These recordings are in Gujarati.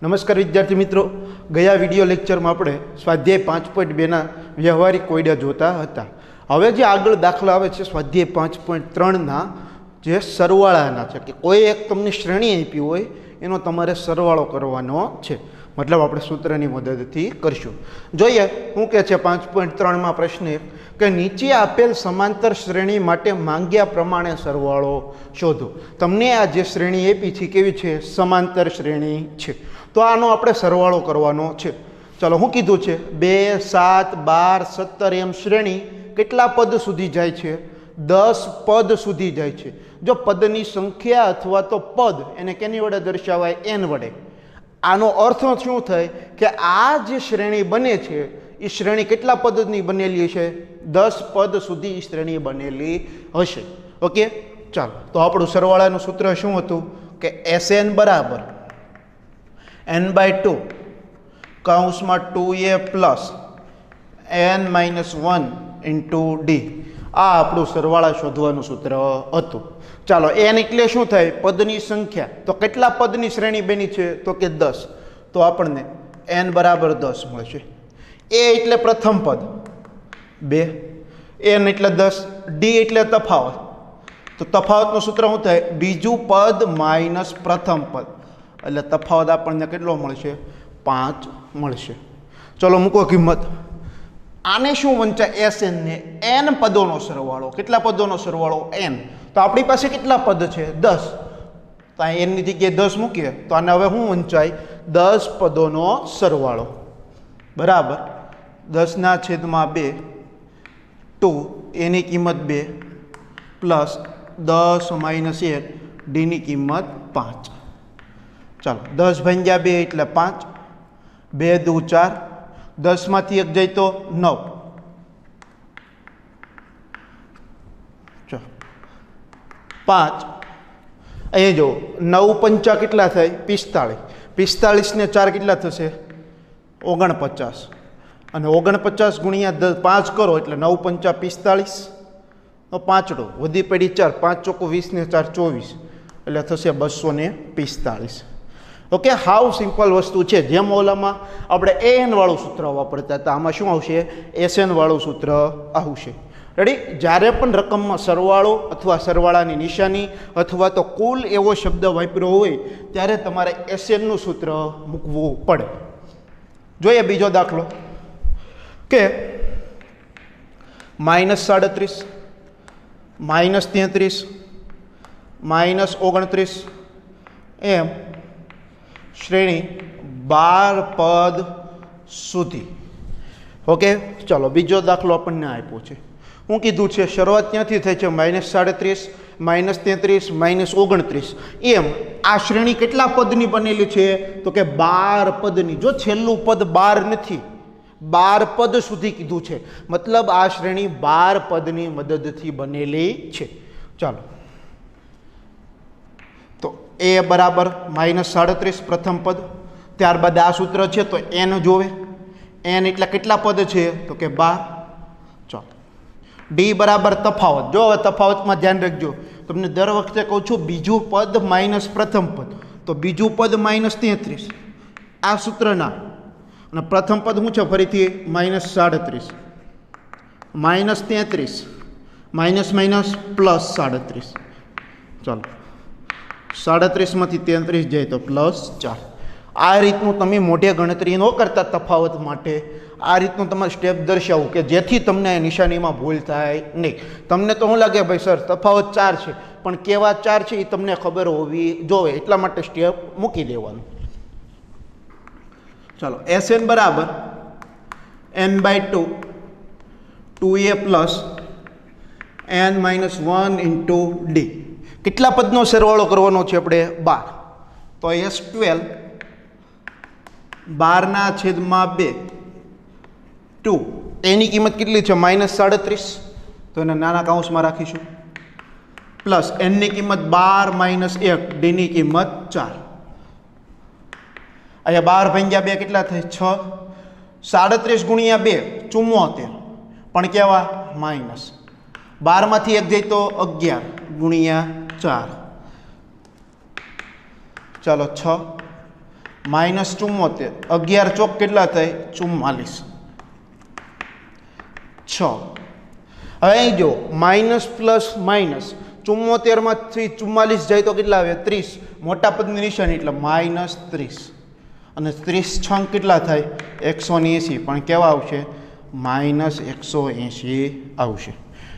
નમસ્કાર વિદ્યાર્થી મિત્રો, ગયા વિડીયો લેક્ચરમાં આપણે સ્વાધ્યાય 5.2ના વ્યવહારિક કોયડા જોતા હતા. હવે જે આગળ દાખલા આવે છે સ્વાધ્યાય 5.3ના જે સરવાળાના છે કે કોઈ એક તમને શ્રેણી આપી હોય એનો તમારે સરવાળો કરવાનો છે. મતલબ આપણે સૂત્રની મદદથી કરશું. જોઈએ શું કહે છે 5.3માં પ્રશ્ન કે નીચે આપેલ સમાંતર શ્રેણી માટે માંગ્યા પ્રમાણે સરવાળો શોધો. તમને આ જે શ્રેણી આપી છે કેવી છે? સમાંતર શ્રેણી છે. તો આનો આપણે સરવાળો કરવાનો છે. ચાલો શું કીધું છે? 2, 7, 12, 17 એમ શ્રેણી કેટલા પદ સુધી જાય છે? 10 પદ સુધી જાય છે. જો પદની સંખ્યા અથવા તો પદ એને કેની વડે દર્શાવાય? n વડે. આનો અર્થ શું થાય કે આ જે શ્રેણી બને છે એ શ્રેણી કેટલા પદની બનેલી છે? 10 પદ સુધી એ શ્રેણી બનેલી હશે. ઓકે, ચાલો તો આપણું સરવાળાનું સૂત્ર શું હતું કે Sn બરાબર n/2 કૌંસમાં 2a plus n - 1 into d. આ આપણું સરવાળા શોધવાનું સૂત્ર હતું. ચાલો n એટલે શું થાય? પદની સંખ્યા. તો કેટલા પદની શ્રેણી બની છે? તો કે 10. તો આપણને n બરાબર 10 મળશે. a એટલે પ્રથમ પદ 2, n એટલે 10, d એટલે તફાવત. તો તફાવતનું સૂત્ર શું થાય? બીજું પદ માઇનસ પ્રથમ પદ, એટલે તફાવત આપણને કેટલો મળશે? 5 મળશે. ચલો મૂકો કિંમત. આને શું વંચાય? Sn ને n પદોનો સરવાળો. કેટલા પદોનો સરવાળો? n. તો આપણી પાસે કેટલા પદ છે? 10. તો આ n ની જગ્યાએ 10 મૂકીએ તો આને હવે શું વંચાય? 10 પદોનો સરવાળો બરાબર 10/2 2, એની કિંમત 2 પ્લસ 10 - 1 ડીની કિંમત 5. ચાલો 10 ભાગ્યા 2 એટલે 5, 2 દુ 4, 10માંથી 1 જાય તો 9. ચાલો 5 અહીંયા જો 9 પંચા કેટલા થાય? 45. 45 ને 4 કેટલા થશે? 49. અને 49 ગુણ્યા 5 કરો એટલે 9 પંચા 45, 5 વધી પડી 4, 5 ચોખ્ખું 20 ને 4 24, એટલે થશે 245. ઓકે, હાવ સિમ્પલ વસ્તુ છે. જેમ ઓલામાં આપણે an વાળું સૂત્ર વાપરતા હતા, આમાં શું આવશે? Sn વાળું સૂત્ર આવશે. રેડી? જ્યારે પણ રકમમાં સરવાળો અથવા સરવાળાની નિશાની અથવા તો કુલ એવો શબ્દ વાપર્યો હોય ત્યારે તમારે Sn નું સૂત્ર મૂકવું પડે. જોઈએ બીજો દાખલો કે -37, -33, -29 એમ શ્રેણી 12 પદ સુધી. ઓકે, ચલો બીજો દાખલો આપણને આપ્યો છે. શું કીધું છે? શરૂઆત ક્યાંથી થાય છે? -37, -33, -29 એમ આ શ્રેણી કેટલા પદની બનેલી છે? તો કે 12 પદની. જો છેલ્લું પદ 12 નથી, 12 પદ સુધી કીધું છે, મતલબ આ શ્રેણી 12 પદની મદદથી બનેલી છે. ચાલો તો a બરાબર -37 પ્રથમ પદ, ત્યારબાદ આ સૂત્ર છે તો n જોવે. n એટલે કેટલા પદ છે? તો કે 12. ચાલો d બરાબર તફાવત. જો હવે તફાવતમાં ધ્યાન રાખજો, તમને દર વખતે કહું છું બીજું પદ માઇનસ પ્રથમ પદ, તો બીજું પદ -33 આ સૂત્રના, અને પ્રથમ પદ શું છે? ફરીથી -37, -33, માઇનસ પ્લસ 37. ચાલો 37માંથી 33 જાય તો +4. આ રીતનું તમે મોઢે ગણતરી ન કરતા તફાવત માટે આ રીતનું તમારે સ્ટેપ દર્શાવવું કે જેથી તમને નિશાનીમાં ભૂલ થાય નહીં. તમને તો શું લાગે ભાઈ સર તફાવત 4 છે, પણ કેવા 4 છે એ તમને ખબર હોવી જોઈએ, એટલા માટે સ્ટેપ મૂકી દેવાનું. ચાલો Sn બરાબર n/2 2a plus n - 1 into d. કેટલા પદનો સરવાળો કરવાનો છે આપણે? 12. તો S12 12/2 2, એની કિંમત કેટલી છે? -37, તો એને નાના કૌંસમાં રાખીશું, પ્લસ એનની કિંમત 12 - 1 ડીની કિંમત 4. અહીંયા 12 ભાગ્યા 2 કેટલા થાય? 6. 37 ગુણ્યા 2 74, પણ કેવા? માઇનસ. 12માંથી 1 જાય તો 11 ગુણ્યા 4. ચાલો 6 -74, 11 ચોક કેટલા થાય? 44. 6. હવે અહીં જો માઇનસ પ્લસ માઇનસ 74માંથી 44 જાય તો કેટલા આવે? 30. મોટા પદની નિશાની એટલે -30. અને 30 છંગ કેટલા થાય? 180. પણ કેવા આવશે? -180 આવશે.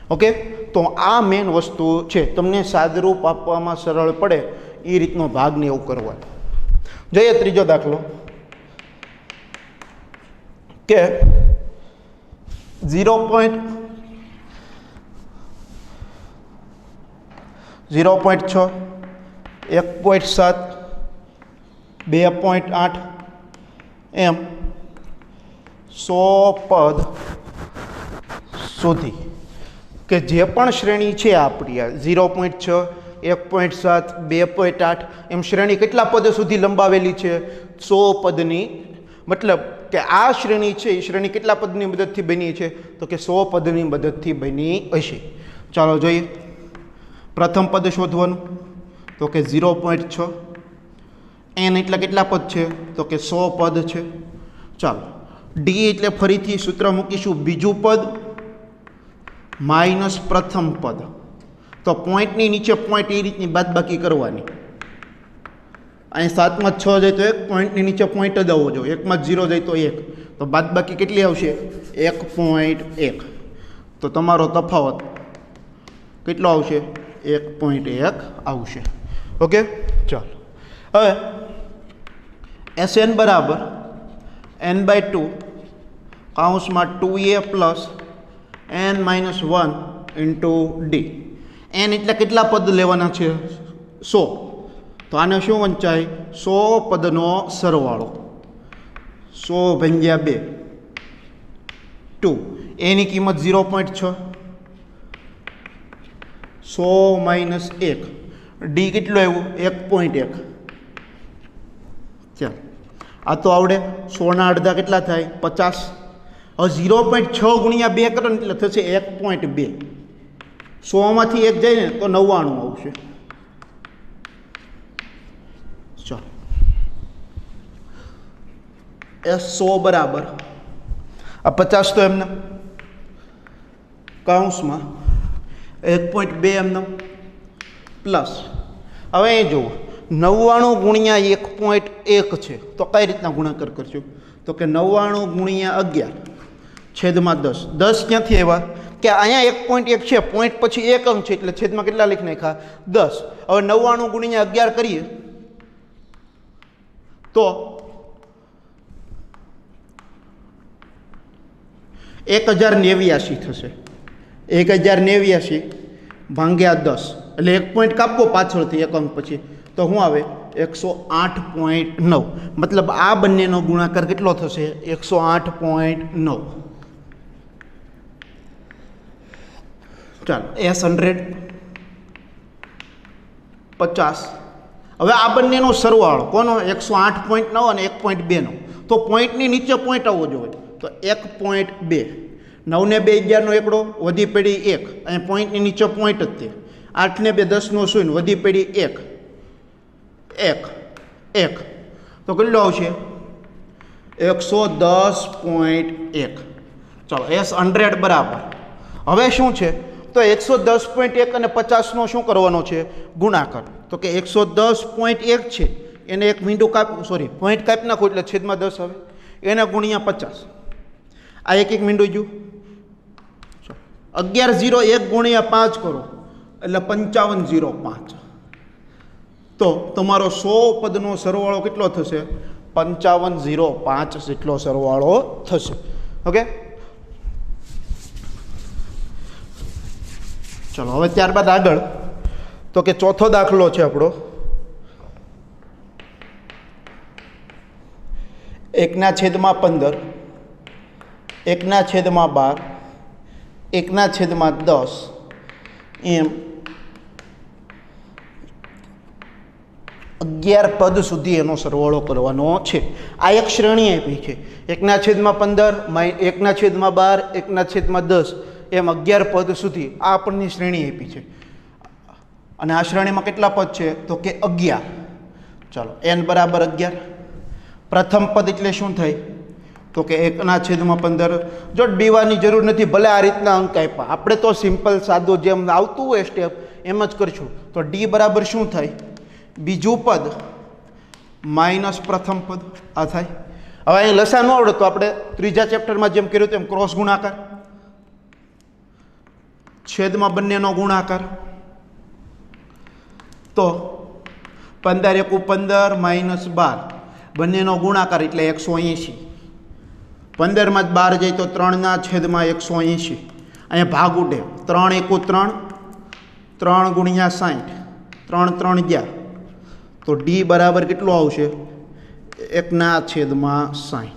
ઓકે, તો આ મેઇન વસ્તુ છે. તમને સાદરૂપ આપવામાં સરળ પડે એ રીતનો ભાગને એવું કરવાનું. જોઈએ ત્રીજો દાખલો કે 0.6, 1.7, 2.8 એમ 100 પદ સુધી કે જે પણ શ્રેણી છે આપણી આ 0.6, 1.7, 2.8 એમ શ્રેણી કેટલા પદ સુધી લંબાવેલી છે? 100 પદની. મતલબ કે આ શ્રેણી છે એ શ્રેણી કેટલા પદની મદદથી બની છે? તો કે 100 પદની મદદથી બની હશે. ચાલો જોઈએ. પ્રથમ પદ શોધવાનું તો કે 0.6. n એટલે કેટલા પદ છે? તો કે 100 પદ છે. ચાલો ડી એટલે ફરીથી સૂત્ર મૂકીશું, બીજું પદ માઇનસ પ્રથમ પદ. તો પોઈન્ટની નીચે પોઈન્ટ એ રીતની બાદબાકી કરવાની. અહીં 7માં 6 જાય તો 1, પોઈન્ટની નીચે પોઈન્ટ જ આવવો જોઈએ. 1માં 0 જાય તો 1, તો બાદબાકી કેટલી આવશે? 1.1. તો તમારો તફાવત કેટલો આવશે? 1.1 આવશે. ઓકે, ચાલો હવે Sn બરાબર n/2 કૌંસમાં 2a plus n minus 1 into D. n એટલે કેટલા પદ લેવાના છે? 100. તો આને શું વંચાય? 100 પદનો સરવાળો. 100 ભાગ્યા 2 2. એની કિંમત 0.6. 100 માઇનસ 1. ડી કેટલું આવ્યું? 1.1. ચાલો આ તો આવડે. 100ના અડધા કેટલા થાય? 50. હવે 0.6 ગુણ્યા 2 કરો ને એટલે થશે 1.2. 100માંથી 1 જાય ને તો 99 આવશે. ચાલો S100 બરાબર આ 50 તો એમને કૌંસમાં 1.2 એમને પ્લસ. હવે એ જુઓ 99 ગુણ્યા 1.1 છે તો કઈ રીતના ગુણાકાર કરશું? તો કે 99 ગુણ્યા 11 છેદમાં 10. 10 ક્યાંથી આવ્યા? કે અહીંયા 1.1 છે, પોઈન્ટ પછી 1 અંક છે એટલે છેદમાં કેટલા લખી નાખ્યા? 10. હવે 99 ગુણ્યા 11 કરીએ તો 1089 થશે. 1089 ભાગ્યા 10 એટલે 1 પોઈન્ટ કાપવો પાછળથી 1 અંક પછી તો શું આવે? 108.9. મતલબ આ બંનેનો ગુણાકાર કેટલો થશે? 108.9. ચાલો S100 50. હવે આ બંનેનો સરવાળો કોનો? 108.9 અને 1.2 નો. તો પોઈન્ટની નીચે પોઈન્ટ આવવો જોઈએ તો 1.2. 9 ને 2 11 નો એકડો, વધી પડી 1. અહીંયા પોઈન્ટની નીચે પોઈન્ટ જ તે. 8 ને 2 10 નો શૂન્ય, વધી પડી 1. 1 તો કેટલો આવશે? 110.1. ચાલો S100 બરાબર. હવે શું છે? તો 110.1 અને 50 નો શું કરવાનો છે? ગુણાકાર. તો કે 110.1 છે એને એક મીંડું પોઈન્ટ કાપી નાખો એટલે છેદમાં 10 આવે. એને ગુણ્યા 50. આ એક મીંડું ગયું. 1101 ગુણ્યા 5 કરો એટલે 5505. તો તમારો 100 પદનો સરવાળો કેટલો થશે? 5505 જેટલો સરવાળો થશે. ઓકે, ચલો હવે ત્યારબાદ આગળ તો કે ચોથો દાખલો છે આપણો 1/15, 1/12, 1/10 એમ 11 પદ સુધી એનો સરવાળો કરવાનો છે. આ એક શ્રેણી આપી છે 1/15, 1/12, 1/10 એમ 11 પદ સુધી આ આપણને શ્રેણી આપી છે. અને આ શ્રેણીમાં કેટલા પદ છે? તો કે 11. ચાલો n બરાબર 11. પ્રથમ પદ એટલે શું થાય તો કે 1/15. જો ડીવાની જરૂર નથી, ભલે આ રીતના અંક આપ્યા, આપણે તો સિમ્પલ સાદું જેમ આવતું હોય સ્ટેપ એમ જ કરશું. તો ડી બરાબર શું થાય, બીજું પદ માઇનસ પ્રથમ પદ આ થાય. હવે અહીં લસા ન આવડે તો આપણે ત્રીજા ચેપ્ટરમાં જેમ કર્યું તેમ ક્રોસ ગુણાકાર, છેદમાં બંનેનો ગુણાકાર. તો 15 × 15 -12 બંનેનો ગુણાકાર એટલે 180. 15 માં 12 જાય તો 3/180. અહીંયા ભાગ ઉડે, 3 × 3 3 × 60, 3 3 ગયા. તો ડી બરાબર કેટલું આવશે, 1/60.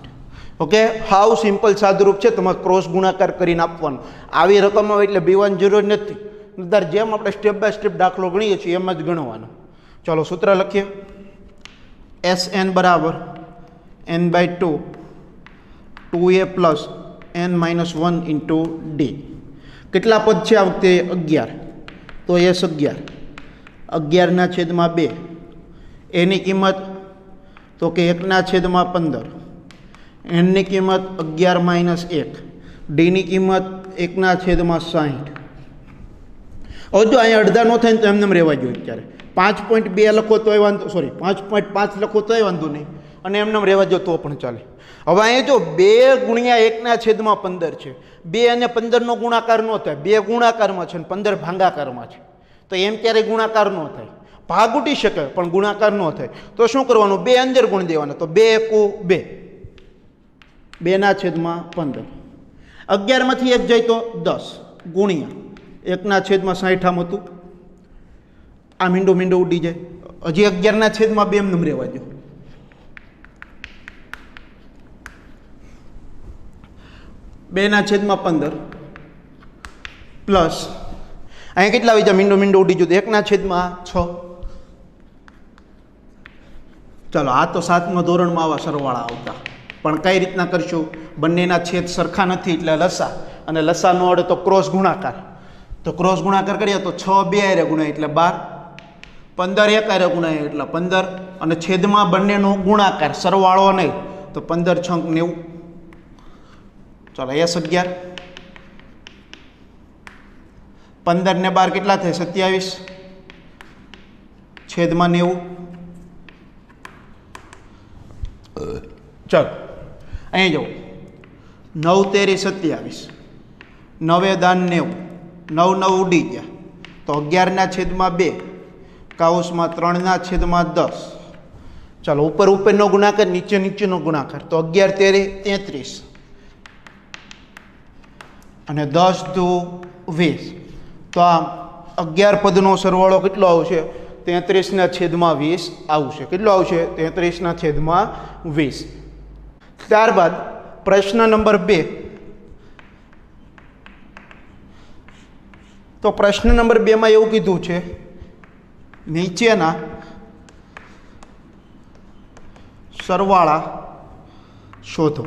ઓકે, હાવ સિમ્પલ સાદુરૂપ છે, તમારે ક્રોસ ગુણાકાર કરીને આપવાનું. આવી રકમ હોય એટલે બીવાની જરૂર નથી, નતર જેમ આપણે સ્ટેપ બાય સ્ટેપ દાખલો ગણીએ છીએ એમ જ ગણવાનો. ચાલો સૂત્ર લખીએ. SN બરાબર n/2 2a plus n-1 into D. કેટલા પદ છે આ વખતે, 11. તો S11 11/2. એની કિંમત તો કે 1/15. એનની કિંમત 11 - 1. ડીની કિંમત 1/60. હવે જો અહીંયા અડધા ન થાય ને તો એમને રહેવા જોઈએ. અત્યારે 5.2 લખો તોય વાંધો, સોરી 5.5 લખો તોય વાંધો નહીં, અને એમને રહેવા જો તો પણ ચાલે. હવે અહીંયા જો 2 × 1/15 છે, 2 અને 15નો ગુણાકાર ન થાય, 2 ગુણાકારમાં છે ને 15 ભાગાકારમાં છે. તો એમ ક્યારેય ગુણાકાર ન થાય, ભાગ ઉડી શકે પણ ગુણાકાર ન થાય. તો શું કરવાનું, 2 અંદર ગુણ દેવાના. તો 2 × 2 2/15. 11 માંથી 1 જાય તો 10 ગુણ્યા 1/60 આમ હતું. આ મીંડો ઉડી જાય. હજી 11/2 એમ રહેવા દો. 2/15 પ્લસ અહીંયા કેટલા આવી જાય, મીંડો ઉડી ગયો, 1/6. ચાલો, આ તો 7મા ધોરણમાં આવા સરવાળા આવતા, પણ કઈ રીતના કરશું, બંનેના છેદ સરખા નથી એટલે લસા, અને લસા નો અડે તો ક્રોસ ગુણાકાર. તો ક્રોસ ગુણાકાર કરીએ તો 6 2 હારે ગુણાય એટલે 12, 15 1 હારે ગુણાય એટલે 15, અને છેદમાં બંનેનો ગુણાકાર સરવાળો નહીં તો 15 × 6 = 90. ચાલો S11 15 ને 12 કેટલા થાય, 27 છેદમાં 90. ચાલો અહીં જાઓ, 9 તેરી 27, 9 દાન 90, 9 9 ઉડી ગયા. તો 11/2 કાઉસમાં 3/10. ચાલો ઉપરનો ગુણાકાર, નીચેનો ગુણાકાર. તો 11 તેરી 33 અને 10 દુ 20. તો આ 11 પદનો સરવાળો કેટલો આવશે, 33/20 આવશે. કેટલો આવશે, 33/20. ત્યારબાદ પ્રશ્ન નંબર 2. તો પ્રશ્ન નંબર 2 માં એવું કીધું છે, નીચેના સરવાળા શોધો.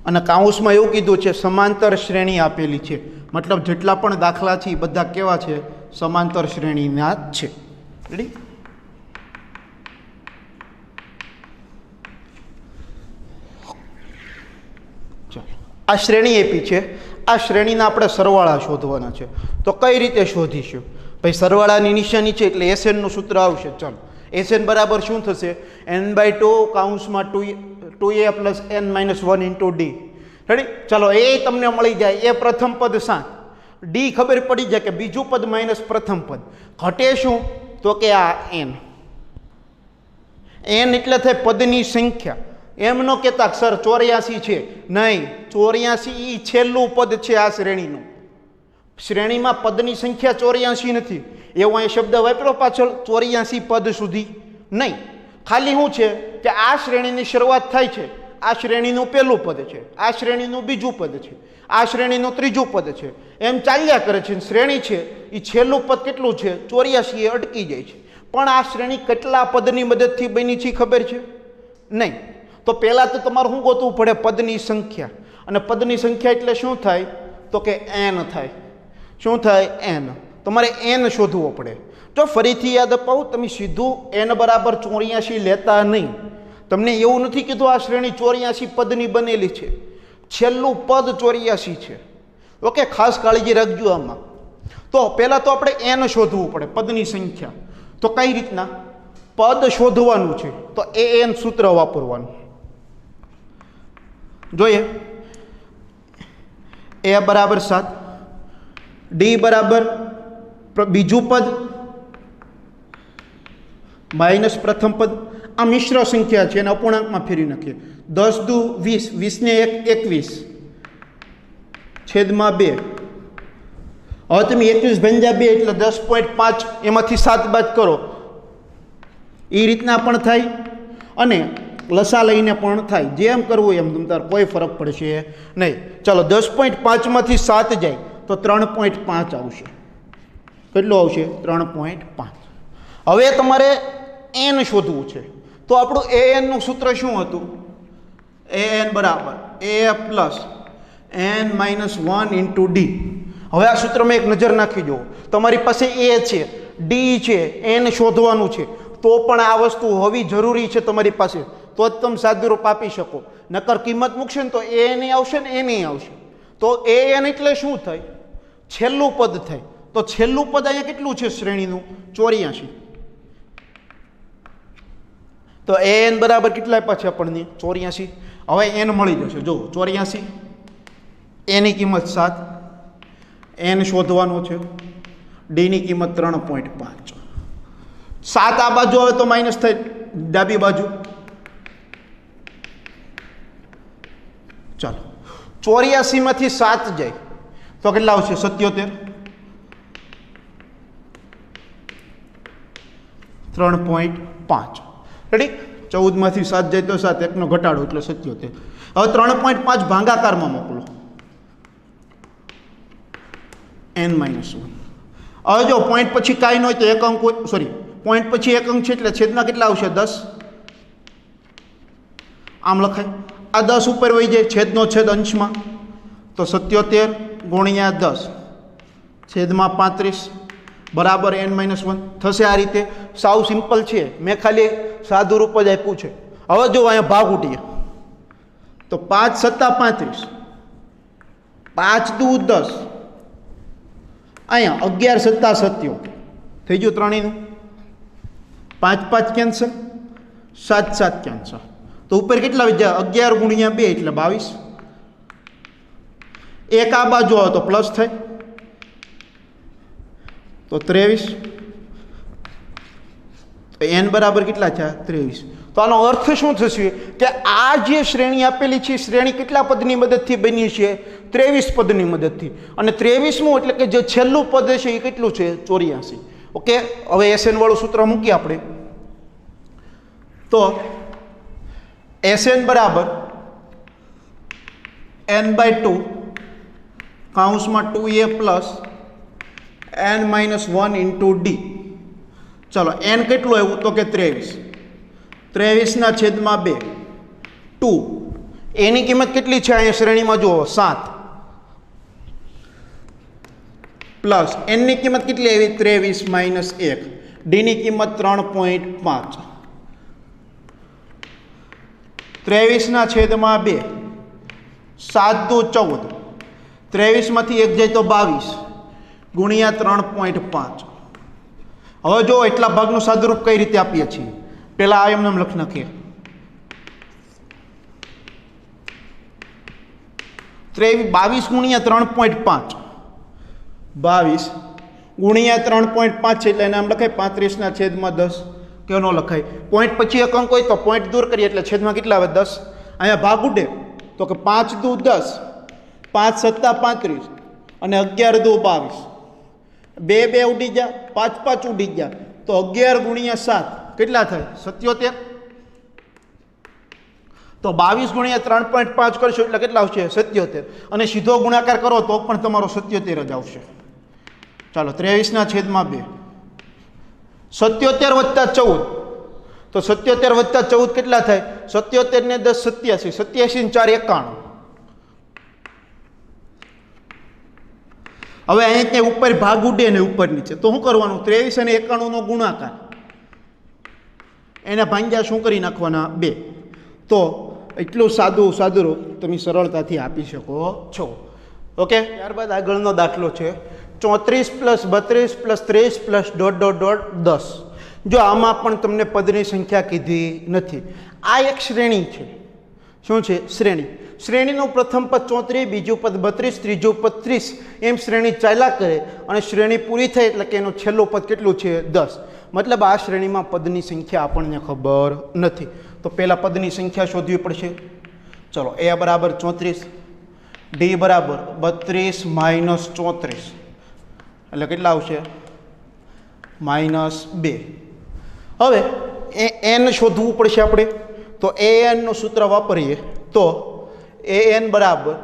અને કાઉન્સમાં એવું કીધું છે સમાંતર શ્રેણી આપેલી છે, મતલબ જેટલા પણ દાખલા છે એ બધા કેવા છે, સમાંતર શ્રેણીના જ છે. રેડી? આ શ્રેણી આપી છે, આ શ્રેણીના આપણે સરવાળા શોધવાના છે. તો કઈ રીતે શોધીશું ભાઈ, સરવાળાની નિશાની છે એટલે SN નું સૂત્ર આવશે. ચાલો, SN બરાબર શું થશે, n/2 કાઉન્સમાં 2a plus n-1 into D. Ready? ચાલો, એ તમને મળી જાય, એ પ્રથમ પદ 7, ડી ખબર પડી જાય કે બીજું પદ માઇનસ પ્રથમ પદ. ઘટે શું તો કે આ n એટલે થાય પદની સંખ્યા. એમ ન કહેતા સર 84 છે, નહીં, 84 એ છેલ્લું પદ છે આ શ્રેણીનું. શ્રેણીમાં પદની સંખ્યા 84 નથી, એવો અહીં શબ્દ વાપરો પાછળ, 84 પદ સુધી નહીં. ખાલી શું છે કે આ શ્રેણીની શરૂઆત થાય છે, આ શ્રેણીનું પહેલું પદ છે, આ શ્રેણીનું બીજું પદ છે, આ શ્રેણીનું ત્રીજું પદ છે, એમ ચાલ્યા કરે છે. શ્રેણી છે એ છેલ્લું પદ કેટલું છે, 84 એ અટકી જાય છે. પણ આ શ્રેણી કેટલા પદની મદદથી બની છે ખબર છે, નહીં. તો પહેલાં તો તમારે શું ગોતવું પડે, પદની સંખ્યા. અને પદની સંખ્યા એટલે શું થાય તો કે n થાય. શું થાય, n. તમારે n શોધવો પડે. જો ફરીથી યાદ અપાવું, તમે સીધું n બરાબર 84 લેતા નહીં. તમને એવું નથી કીધું આ શ્રેણી 84 પદની બનેલી છે, છેલ્લું પદ 84 છે. ઓકે, ખાસ કાળજી રાખજો આમાં. તો પહેલાં તો આપણે n શોધવું પડે, પદની સંખ્યા. તો કઈ રીતના પદ શોધવાનું છે? તો an સૂત્ર વાપરવાનું. જોઈએ, a બરાબર 7, d બરાબર બીજું પદ માઇનસ પ્રથમ પદ. આ મિશ્ર સંખ્યા છે, એને અપૂર્ણાંકમાં ફેરવી નાખીએ. 10 દુ 20, 20 ને 1 21 છેદમાં 2. હવે તમે 21 ભાગ્યા 2 એટલે 10.5, એમાંથી 7 બાદ કરો. એ રીતના પણ થાય અને લસા લઈને પણ થાય. જેમ કરવું એમ તમારે કોઈ ફરક પડશે નહીં. ચાલો, 10.5 માંથી 7 જાય તો 3.5 આવશે. કેટલું આવશે? 3.5. હવે તમારે n શોધવું છે. તો આપણું an નું સૂત્ર શું હતું? an બરાબર a plus n minus 1 into D. હવે આ સૂત્રમાં એક નજર નાખી જુઓ. તમારી પાસે a છે, d છે, n શોધવાનું છે, તો પણ આ વસ્તુ હોવી જરૂરી છે તમારી પાસે, તો જ તમે સાદુરૂપ આપી શકો. નકર કિંમત મૂકશે ને તો a નહીં આવશે ને એ નહીં આવશે. તો an એટલે શું થાય? છેલ્લું પદ થાય. તો છેલ્લું પદ અહીંયા કેટલું છે શ્રેણીનું? 84. તો an બરાબર કેટલા આપ્યા છે આપણને? 84. હવે n મળી જશે. જો 84, એની કિંમત 7, n શોધવાનો છે, ડીની કિંમત 3.5. 7 આ બાજુ આવે તો માઇનસ થાય ડાબી બાજુ. ચાલો, 84 માંથી 7 જાય તો કેટલા આવશે? 77. 3.5. રેડી? 14 માંથી 7 જાય તો 7, એકનો ઘટાડો એટલે 77. હવે 3.5 ભાગાકારમાં મોકલો, n માઇનસ 1. હવે જો પોઈન્ટ પછી કાંઈ ન હોય તો એક અંક, સોરી, પોઈન્ટ પછી એક અંક છે એટલે છેદમાં કેટલા આવશે? 10. આમ લખાય. આ 10 ઉપર વહી જાય, છેદનો છેદ અંશમાં, તો 77 ગુણ્યા 10 છેદમાં 35 બરાબર n માઇનસ 1 થશે. આ રીતે સાવ સિમ્પલ છે, મેં ખાલી સાદું રૂપ જ આપ્યું છે. હવે જો અહીંયા ભાગ ઉઠીએ તો 5 × 7 = 35, 5 દુ 10, અહીંયા 11 × 7 = 70 થઈ ગયું. ત્રણેયનું 5 5 કેન્સલ, 7 7 કેન્સલ. તો ઉપર કેટલા વિદ્યા? 11 ગુણ્યા 2 એટલે 22. એક આ બાજુ આવે તો પ્લસ થાય તો 23. તો n બરાબર કેટલા છે? 23. તો આનો અર્થ શું થશે કે આ જે શ્રેણી આપેલી છે, શ્રેણી કેટલા પદની મદદથી બની છે? 23 પદની મદદથી. અને 23મું એટલે કે જે છેલ્લું પદ છે એ કેટલું છે? 84. ઓકે, હવે SN વાળું સૂત્ર મૂકીએ આપણે. તો SN બરાબર n/2 કૌંસમાં 2a plus n minus 1 into D. ચલો, n કેટલું આવ્યું? તો કે 23. 23 છેદમાં 2, 2. એની કિંમત કેટલી છે અહીંયા શ્રેણીમાં? જુઓ 7 પ્લસ એનની કિંમત કેટલી આવી? 23 માઇનસ 1. ડીની કિંમત 3.5. 23 છેદમાં 2, 7 દુ 14, 23 માંથી 1 જાય તો 22 ગુણ્યા 3.5. હવે જો એટલા ભાગનું સાદુરૂપ કઈ રીતે આપીએ છીએ? પેલા આ એમને લખ નાખીએ. 22 ગુણ્યા 3.5, 22 ગુણ્યા 3.5 છે એટલે એને આમ લખાય 35 છેદમાં 10. કેનો લખાય? પોઈન્ટ પછી એક અંક હોય તો પોઈન્ટ દૂર કરીએ એટલે છેદમાં કેટલા આવે? 10. અહીંયા ભાગ ઉડે તો કે 5 દુ 10, 5 × 7 = 35 અને 11 દુ 22. 2 2 ઉડી ગયા, 5 5 ઉડી ગયા, તો 11 ગુણ્યા 7 કેટલા થાય? 77. તો 22 ગુણ્યા 3.5 કરશો એટલે કેટલા આવશે? 77. અને સીધો ગુણાકાર કરો તો પણ તમારો 77 જ આવશે. ચાલો, 23 છેદમાં 2, 77 વત્તા 14, તો 77 વત્તા 14 કેટલા થાય? 77 ને 10 87, 87 ને 4 91. હવે અહીંયા ક્યાંય ઉપર ભાગ ઉડે ને ઉપર નીચે તો શું કરવાનું? 23 અને 91નો ગુણાકાર, એના ભાંગ્યા શું કરી નાખવાના? 2. તો એટલું સાદું સાદું તમે સરળતાથી આપી શકો છો. ઓકે, ત્યારબાદ આગળનો દાખલો છે 34 + 32 + 30 + ... 10. જો આમાં પણ તમને પદની સંખ્યા કીધી નથી. આ એક શ્રેણી છે. શું છે? શ્રેણી. શ્રેણીનું પ્રથમ પદ 34, બીજું પદ 32, ત્રીજું પદ 30, એમ શ્રેણી ચાલ્યા કરે અને શ્રેણી પૂરી થાય એટલે કે એનું છેલ્લું પદ કેટલું છે? 10. મતલબ આ શ્રેણીમાં પદની સંખ્યા આપણને ખબર નથી. તો પહેલાં પદની સંખ્યા શોધવી પડશે. ચલો, a બરાબર 34, d બરાબર 32 - 34 એટલે કેટલા આવશે? -2. હવે n શોધવું પડશે આપણે. તો an નું સૂત્ર વાપરીએ તો an બરાબર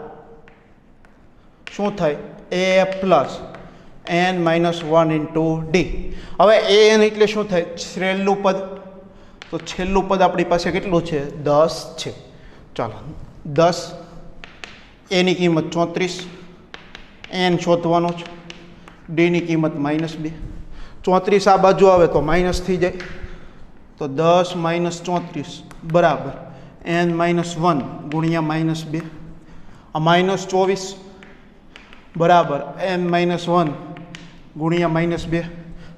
શું થાય? a + n - 1 * d. હવે an એટલે શું થાય? છેલ્લું પદ. તો છેલ્લું પદ આપણી પાસે કેટલું છે? 10 છે. ચાલો, 10, એની કિંમત 34, n શોધવાનો છે, ડીની કિંમત -2. 34 આ બાજુ આવે તો માઇનસ થઈ જાય. તો 10 - 34 બરાબર n - 1 ગુણ્યા -2. આ -24 બરાબર n - 1 ગુણ્યા -2.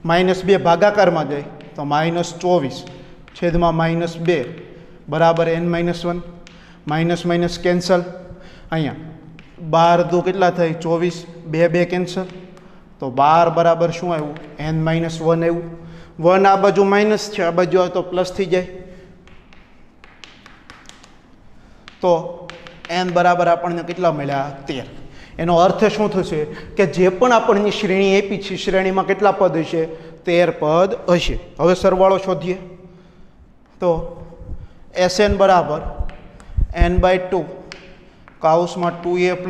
-2 ભાગાકારમાં જાય તો -24 છેદમાં -2 બરાબર n - 1. Minus cancel. અહીંયા 12 દુ કેટલા થાય? 24. 2 કેન્સલ. તો 12 બરાબર શું આવ્યું? n - 1 આવ્યું. 1 આ બાજુ માઇનસ છે, આ બાજુ આવે તો પ્લસ થઈ જાય. તો n બરાબર આપણને કેટલા મળ્યા? 13. એનો અર્થ શું થશે કે જે પણ આપણને શ્રેણી આપી છે શ્રેણીમાં કેટલા પદ હશે? 13 પદ હશે. હવે સરવાળો શોધીએ. તો Sn બરાબર n/2 કૌંસમાં 2a +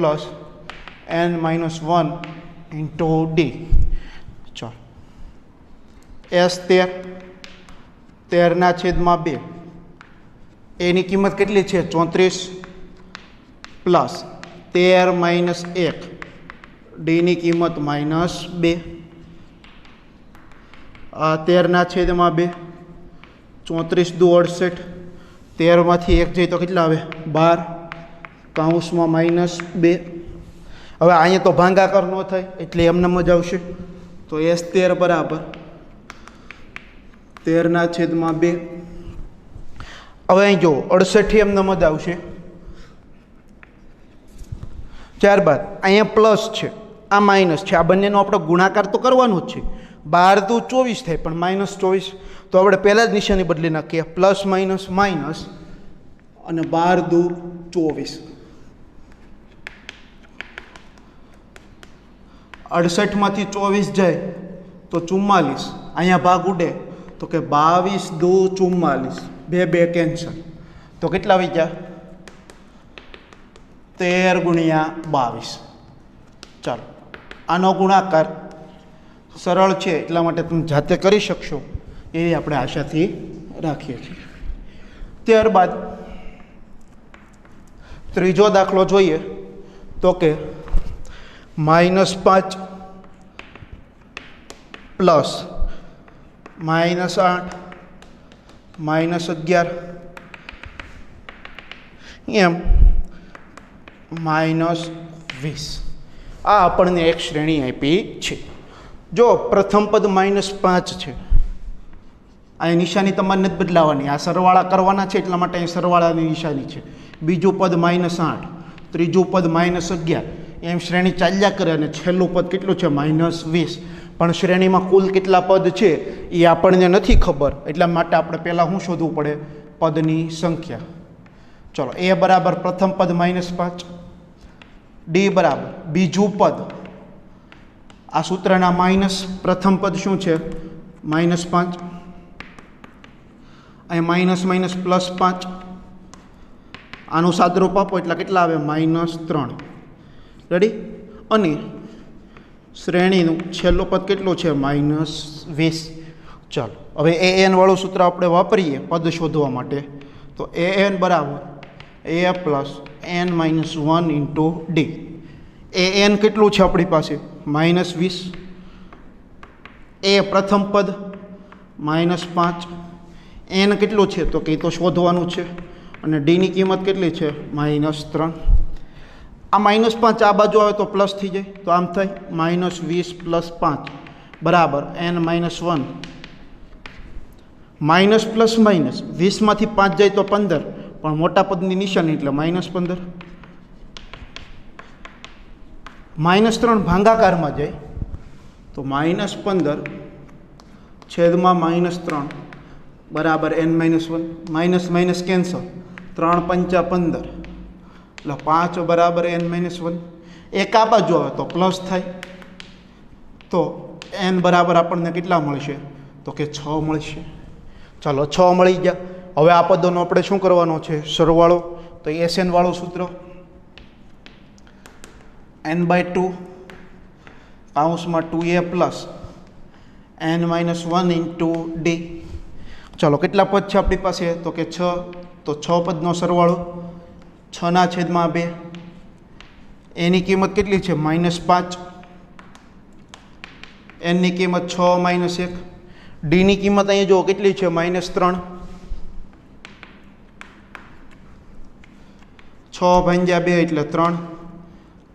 n - 1 * d. ચાલો, S13 13/2. એની કિંમત કેટલી છે? 34 + 13 - 1. ડીની કિંમત -2. આ 13/2. 34 દુ 68. 13 માંથી 1 જાય તો કેટલા આવે? 12 કૌંસમાં -2. હવે અહીંયા તો ભાગાકાર ન થાય એટલે એમને જ આવશે. તો S13 બરાબર 13/2. હવે અહીં જો 68 એમને જ આવશે. ત્યારબાદ અહીંયા પ્લસ છે, આ માઇનસ છે, આ બંનેનો આપણે ગુણાકાર તો કરવાનો જ છે. 12 દુ 24 થાય પણ -24. તો આપણે પહેલાં જ નિશાની બદલી નાખીએ. પ્લસ માઇનસ માઇનસ અને 12 દુ 24. 68 માંથી 24 જાય તો 44. અહીંયા ભાગ ઉડે તો કે 22 દુ 44. 2 કેન્સલ. તો કેટલા આવી ગયા? 13 ગુણ્યા 22. ચાલો, આનો ગુણાકાર સરળ છે એટલા માટે તમે જાતે કરી શકશો એ આપણે આશાથી રાખીએ છીએ. ત્યારબાદ ત્રીજો દાખલો જોઈએ તો કે -5 + -8 -11 એમ -20. આ આપણને એક શ્રેણી આપી છે. જો પ્રથમ પદ -5 છે, અહીં નિશાની તમારે નથી બદલાવાની, આ સરવાળા કરવાના છે એટલા માટે અહીં સરવાળાની નિશાની છે. બીજું પદ -8, ત્રીજું પદ -11, એમ શ્રેણી ચાલ્યા કરે અને છેલ્લું પદ કેટલું છે? -20. પણ શ્રેણીમાં કુલ કેટલા પદ છે એ આપણને નથી ખબર, એટલા માટે આપણે પહેલાં શું શોધવું પડે? પદની સંખ્યા. ચલો, a બરાબર પ્રથમ પદ -5, d બરાબર બીજું પદ, આ સૂત્રના માઇનસ, પ્રથમ પદ શું છે? -5, અહીં માઇનસ +5, આનું સાદરૂપ આપો એટલે કેટલા આવે? -3. રેડી? અને શ્રેણીનું છેલ્લું પદ કેટલું છે? -20. ચાલો, હવે an વાળું સૂત્ર આપણે વાપરીએ પદ શોધવા માટે. તો an બરાબર a + n - 1 * d. an કેટલું છે આપણી પાસે? -20 એ પ્રથમ પદ -5 એન કેટલું છે તો કે એ તો શોધવાનું છે અને ડીની કિંમત કેટલી છે -3 આ -5 આ બાજુ આવે તો પ્લસ થઈ જાય તો આમ થાય -20 + 5 બરાબર n - 1 માઇનસ પ્લસ માઇનસ 20માંથી 5 જાય તો 15 પણ મોટા પદની નિશાની એટલે -15 -3 ભાગાકારમાં જાય તો -15 છેદમાં -3 બરાબર n - 1 માઇનસ માઇનસ કેન્સલ 3 × 5 = 15 એટલે 5 બરાબર n - 1 એક આ બાજુ આવે તો પ્લસ થાય તો n બરાબર આપણને કેટલા મળશે તો કે 6 મળશે ચાલો 6 મળી ગયા હવે આ પદોનો આપણે શું કરવાનો છે સરવાળો તો SN વાળું સૂત્ર n/2 કૌંસમાં 2a પ્લસ n - 1 × d ચાલો કેટલા પદ છે આપણી પાસે તો કે 6 તો 6 પદનો સરવાળો 6/2 એની કિંમત કેટલી છે -5 એનની કિંમત 6 - 1 ડીની કિંમત અહીંયા જો કેટલી છે -3 6/2 એટલે 3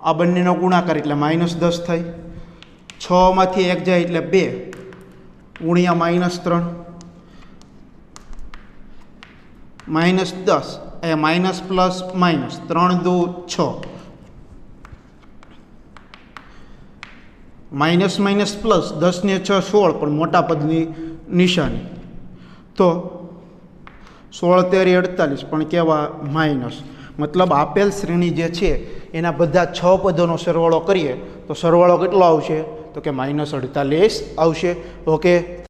આ બંનેનો ગુણાકાર એટલે -10 થાય 6માંથી 1 જાય એટલે 2 ગુણ્યા -3 -10 એ minus plus minus 3 × 2 = 6 minus minus plus 10 ને 6 16 પણ મોટા પદની નિશાની તો 16 તેરી 48 પણ કેવા માઇનસ મતલબ આપેલ શ્રેણી જે છે એના બધા 6 પદોનો સરવાળો કરીએ તો સરવાળો કેટલો આવશે તો કે -48 આવશે ઓકે